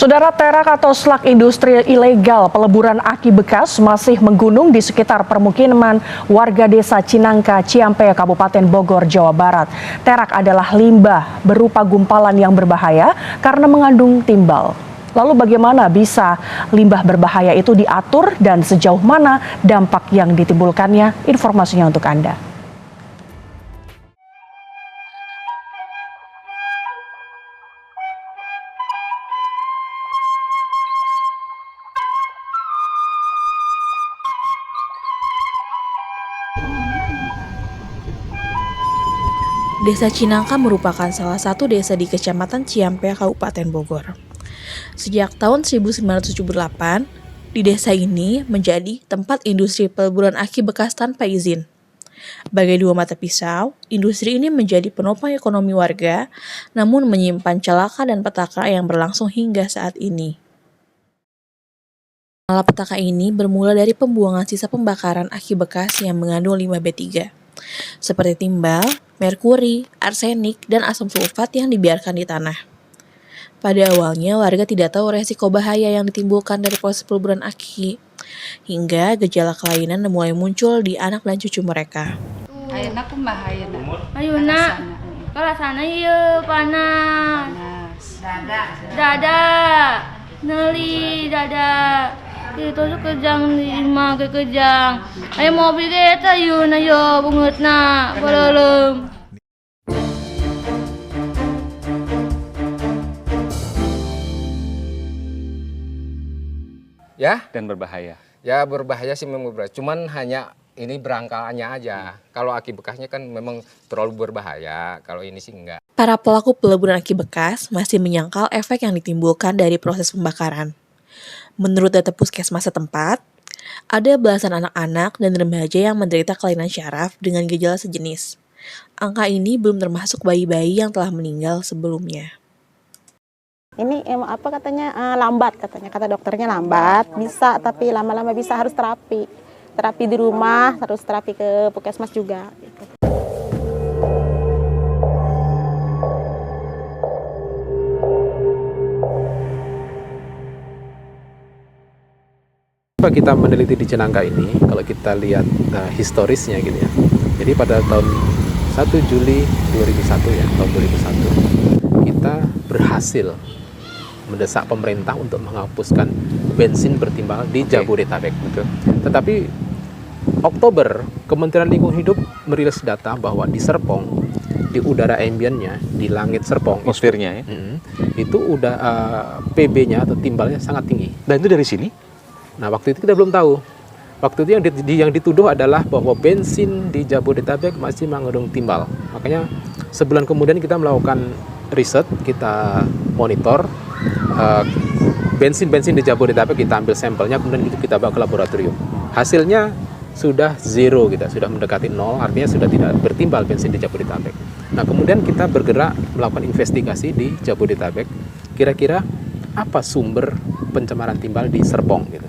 Saudara, terak atau slag industri ilegal peleburan aki bekas masih menggunung di sekitar permukiman warga desa Cinangka, Ciampea, Kabupaten Bogor, Jawa Barat. Terak adalah limbah berupa gumpalan yang berbahaya karena mengandung timbal. Lalu bagaimana bisa limbah berbahaya itu diatur dan sejauh mana dampak yang ditimbulkannya? Informasinya untuk Anda. Desa Cinangka merupakan salah satu desa di Kecamatan Ciampea, Kabupaten Bogor. Sejak tahun 1978, di desa ini menjadi tempat industri peleburan aki bekas tanpa izin. Bagai dua mata pisau, industri ini menjadi penopang ekonomi warga, namun menyimpan celaka dan petaka yang berlangsung hingga saat ini. Malapetaka ini bermula dari pembuangan sisa pembakaran aki bekas yang mengandung limbah B3, seperti timbal, merkuri, arsenik, dan asam sulfat yang dibiarkan di tanah. Pada awalnya, warga tidak tahu resiko bahaya yang ditimbulkan dari proses peleburan aki, hingga gejala kelainan mulai muncul di anak dan cucu mereka. Ayeuna kumaha ayeuna? Ayeuna rasana ieu panas. Dada. Neuli dada. Itu kejang lima kejang. Aya mobil ge eta ayeuna yo bungeutna beuleulem. Ya, dan berbahaya. ya berbahaya sih memang berbahaya. Cuman hanya ini berangkalnya aja. Kalau aki bekasnya kan memang terlalu berbahaya. Kalau ini sih enggak. Para pelaku peleburan aki bekas masih menyangkal efek yang ditimbulkan dari proses pembakaran. Menurut data puskesmas setempat, ada belasan anak-anak dan remaja yang menderita kelainan syaraf dengan gejala sejenis. Angka ini belum termasuk bayi-bayi yang telah meninggal sebelumnya. Ini katanya lambat katanya, kata dokternya lambat, bisa tapi lama-lama bisa harus terapi di rumah, harus terapi ke puskesmas juga. Gitu. Kita meneliti di Cinangka ini, kalau kita lihat historisnya gitu ya. Jadi pada tahun 1 Juli 2001 ya, tahun 2001, kita berhasil mendesak pemerintah untuk menghapuskan bensin bertimbal di Jabodetabek. Betul. Tetapi Oktober, Kementerian Lingkungan Hidup merilis data bahwa di Serpong, di udara ambiennya, di langit Serpong, Atmosfernya ya. itu udah PB-nya atau timbalnya sangat tinggi. Dan itu dari sini? Nah, waktu itu kita belum tahu. Waktu itu yang dituduh adalah bahwa bensin di Jabodetabek masih mengandung timbal. Makanya sebulan kemudian kita melakukan riset, kita monitor bensin-bensin di Jabodetabek, kita ambil sampelnya, kemudian kita bawa ke laboratorium. Hasilnya sudah zero, sudah mendekati nol, artinya sudah tidak bertimbal bensin di Jabodetabek. Nah, kemudian kita bergerak melakukan investigasi di Jabodetabek, kira-kira apa sumber pencemaran timbal di Serpong gitu.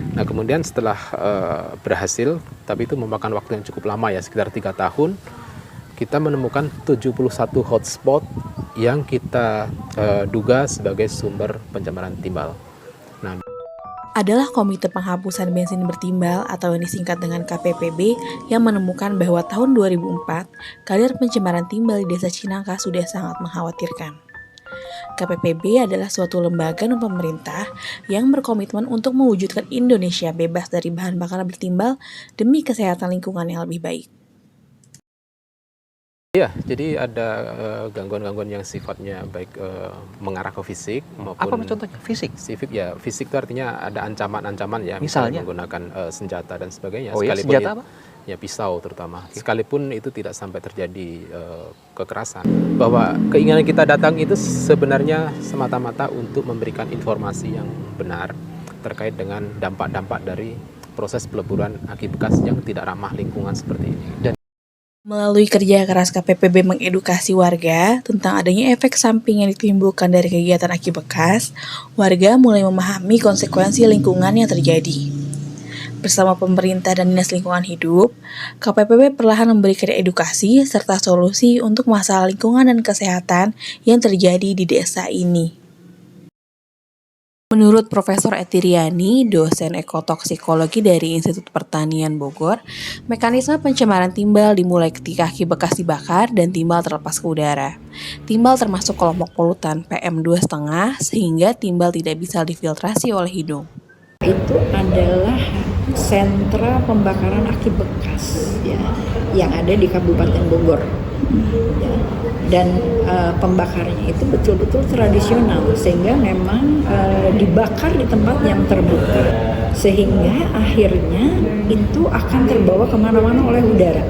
Nah, kemudian setelah berhasil, tapi itu memakan waktu yang cukup lama ya, sekitar 3 tahun, kita menemukan 71 hotspot yang kita duga sebagai sumber pencemaran timbal. Nah, Adalah Komite Penghapusan Bensin Bertimbal atau yang disingkat dengan KPPB yang menemukan bahwa tahun 2004, kadar pencemaran timbal di Desa Cinangka sudah sangat mengkhawatirkan. KPPB adalah suatu lembaga non-pemerintah yang berkomitmen untuk mewujudkan Indonesia bebas dari bahan bakar bertimbal demi kesehatan lingkungan yang lebih baik. iya, jadi ada gangguan-gangguan yang sifatnya baik mengarah ke fisik maupun Apa contohnya? Fisik? fisik ya. Fisik itu artinya ada ancaman-ancaman ya, Misalnya? menggunakan senjata dan sebagainya. Oh ya, Sekalipun senjata apa? Ya, pisau terutama. Sekalipun itu tidak sampai terjadi kekerasan. Bahwa keinginan kita datang itu sebenarnya semata-mata untuk memberikan informasi yang benar terkait dengan dampak-dampak dari proses peleburan aki bekas yang tidak ramah lingkungan seperti ini. Dan Melalui kerja keras KPPB mengedukasi warga tentang adanya efek samping yang ditimbulkan dari kegiatan aki bekas, warga mulai memahami konsekuensi lingkungan yang terjadi. Bersama pemerintah dan Dinas Lingkungan Hidup, KPPB perlahan memberikan edukasi serta solusi untuk masalah lingkungan dan kesehatan yang terjadi di desa ini. Menurut Profesor Etiriani, dosen ekotoksikologi dari Institut Pertanian Bogor, mekanisme pencemaran timbal dimulai ketika aki bekas dibakar dan timbal terlepas ke udara. Timbal termasuk kelompok polutan PM2,5 sehingga timbal tidak bisa difiltrasi oleh hidung. Itu adalah sentra pembakaran aki bekas ya, yang ada di Kabupaten Bogor. Ya. Dan pembakarnya itu betul-betul tradisional sehingga memang dibakar di tempat yang terbuka sehingga akhirnya itu akan terbawa kemana-mana oleh udara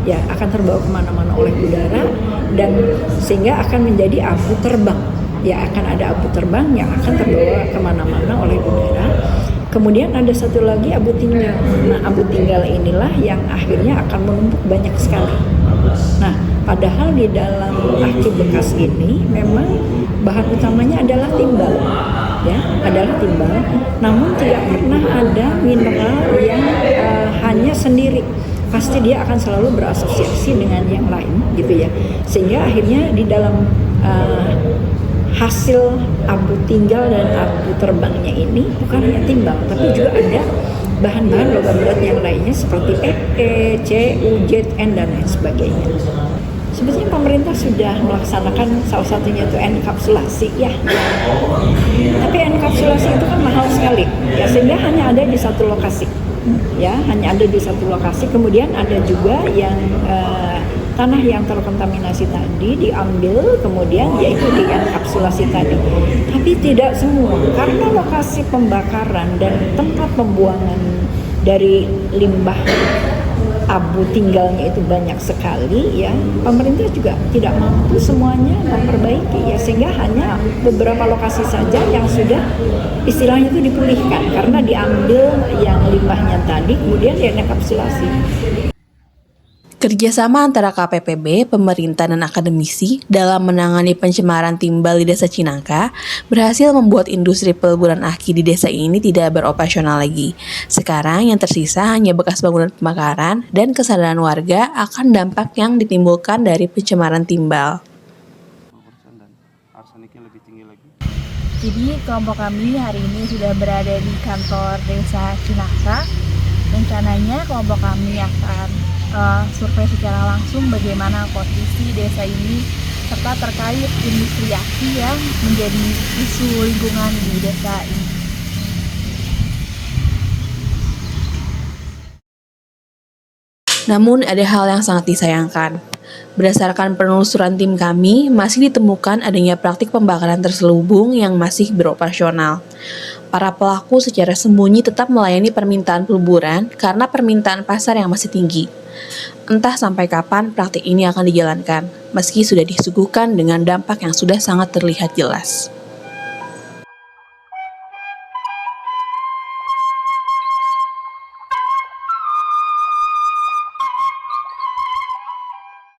ya, akan terbawa kemana-mana oleh udara dan sehingga akan menjadi abu terbang ya, akan ada abu terbang yang akan terbawa kemana-mana oleh udara. Kemudian ada satu lagi abu tinggal. Nah, abu tinggal inilah yang akhirnya akan menumpuk banyak sekali. Nah, padahal di dalam aki bekas ini memang bahan utamanya adalah timbal, ya, adalah timbal. Namun tidak pernah ada mineral yang hanya sendiri. Pasti dia akan selalu berasosiasi dengan yang lain, gitu ya. Sehingga akhirnya di dalam hasil abu tinggal dan abu terbangnya ini bukan hanya timbal, tapi juga ada bahan-bahan logam berat yang lainnya seperti Fe, Cu, Zn dan lain sebagainya. Sebetulnya pemerintah sudah melaksanakan salah satunya itu enkapsulasi ya. Tapi enkapsulasi itu kan mahal sekali ya, sehingga hanya ada di satu lokasi. Ya, hanya ada di satu lokasi. Kemudian ada juga yang tanah yang terkontaminasi tadi diambil kemudian yaitu dienkapsulasi tadi. Tapi tidak semua, karena lokasi pembakaran dan tempat pembuangan dari limbah abu tinggalnya itu banyak sekali ya, pemerintah juga tidak mampu semuanya memperbaiki ya, sehingga hanya beberapa lokasi saja yang sudah istilahnya itu dipulihkan karena diambil yang limbahnya tadi kemudian dienkapsulasi. Kerjasama antara KPPB, pemerintah, dan akademisi dalam menangani pencemaran timbal di Desa Cinangka berhasil membuat industri peleburan aki di desa ini tidak beroperasional lagi. Sekarang yang tersisa hanya bekas bangunan pembakaran dan kesadaran warga akan dampak yang ditimbulkan dari pencemaran timbal. Jadi kelompok kami hari ini sudah berada di kantor Desa Cinangka. Rencananya kelompok kami akan survei secara langsung bagaimana kondisi desa ini serta terkait industri aki yang menjadi isu lingkungan di desa ini. Namun ada hal yang sangat disayangkan. Berdasarkan penelusuran tim kami, masih ditemukan adanya praktik pembakaran terselubung yang masih beroperasional. Para pelaku secara sembunyi tetap melayani permintaan peleburan karena permintaan pasar yang masih tinggi. Entah sampai kapan praktik ini akan dijalankan, meski sudah disuguhkan dengan dampak yang sudah sangat terlihat jelas.